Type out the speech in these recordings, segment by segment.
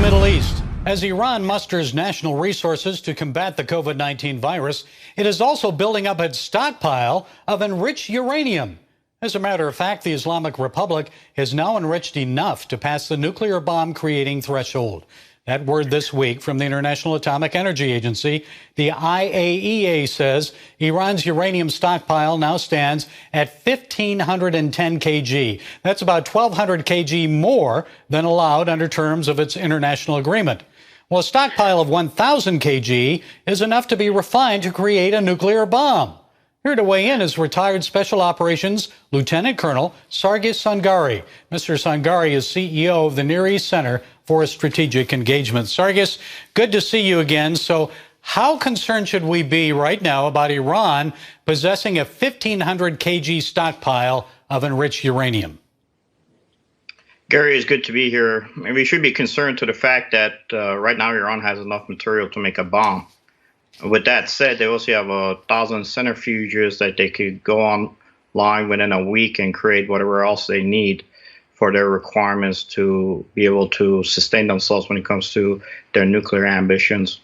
Middle East. As Iran musters national resources to combat the COVID-19 virus, it is also building up its stockpile of enriched uranium. As a matter of fact, the Islamic Republic has now enriched enough to pass the nuclear bomb creating threshold. That word this week from the International Atomic Energy Agency. The IAEA says Iran's uranium stockpile now stands at 1,510 kg. That's about 1,200 kg more than allowed under terms of its international agreement. Well, a stockpile of 1,000 kg is enough to be refined to create a nuclear bomb. Here to weigh in is retired Special Operations Lieutenant Colonel Sargis Sangari. Mr. Sangari is CEO of the Near East Center for Strategic Engagement. Sargis, good to see you again. So how concerned should we be right now about Iran possessing a 1,500 kg stockpile of enriched uranium? Gary, it's good to be here. We should be concerned to the fact that right now Iran has enough material to make a bomb. With that said, they also have 1,000 centrifuges that they could go online within a week and create whatever else they need for their requirements to be able to sustain themselves when it comes to their nuclear ambitions.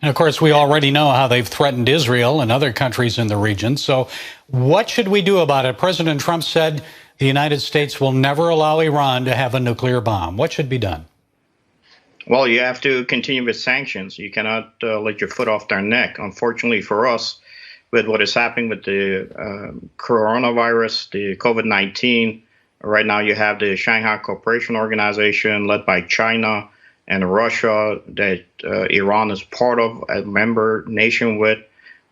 And of course, we already know how they've threatened Israel and other countries in the region. So what should we do about it? President Trump said the United States will never allow Iran to have a nuclear bomb. What should be done? Well, you have to continue with sanctions. You cannot let your foot off their neck. Unfortunately for us, with what is happening with the coronavirus, the COVID-19, right now you have the Shanghai Cooperation Organization led by China and Russia that Iran is part of, a member nation with,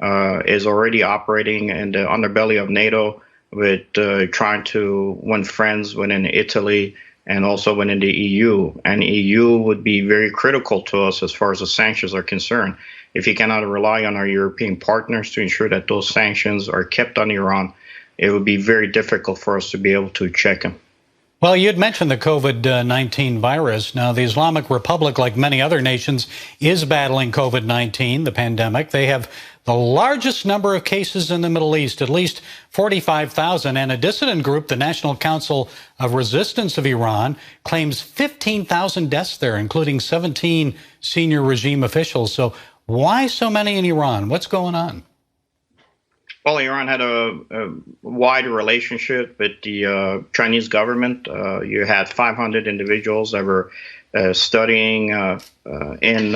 is already operating in the underbelly of NATO with trying to win friends within Italy and also within the EU. And EU would be very critical to us as far as the sanctions are concerned. If you cannot rely on our European partners to ensure that those sanctions are kept on Iran, it would be very difficult for us to be able to check them. Well, you had mentioned the COVID-19 virus. Now, the Islamic Republic, like many other nations, is battling COVID-19, the pandemic. They have the largest number of cases in the Middle East, at least 45,000. And a dissident group, the National Council of Resistance of Iran, claims 15,000 deaths there, including 17 senior regime officials. So why so many in Iran? What's going on? Well, Iran had a wide relationship with the Chinese government. You had 500 individuals that were studying in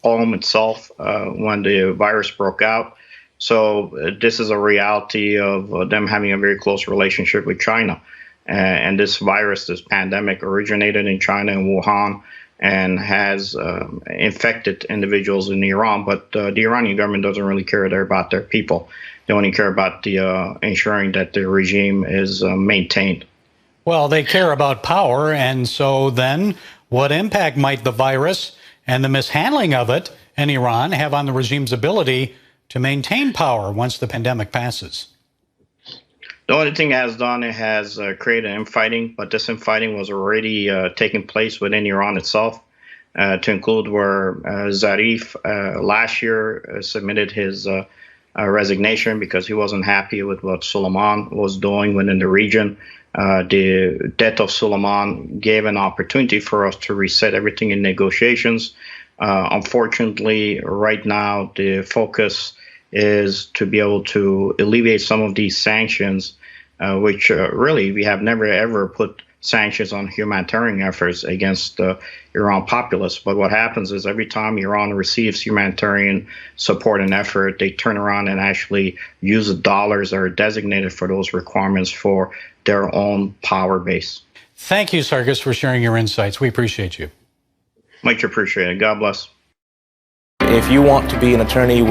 Ulm itself when the virus broke out. So this is a reality of them having a very close relationship with China. And this virus, this pandemic, originated in China, in Wuhan, and has infected individuals in Iran. But the Iranian government doesn't really care about their people. They only care about the ensuring that the regime is maintained. Well, they care about power. And so then what impact might the virus and the mishandling of it in Iran have on the regime's ability to maintain power once the pandemic passes? The only thing it has done, it has created infighting, but this infighting was already taking place within Iran itself, to include where Zarif last year submitted his resignation because he wasn't happy with what Soleiman was doing within the region. The death of Soleiman gave an opportunity for us to reset everything in negotiations. Unfortunately, right now, the focus is to be able to alleviate some of these sanctions, which really we have never ever put sanctions on humanitarian efforts against the Iran populace. But what happens is every time Iran receives humanitarian support and effort, they turn around and actually use the dollars that are designated for those requirements for their own power base. Thank you, Sargis, for sharing your insights. We appreciate you. Much appreciated. God bless. If you want to be an attorney with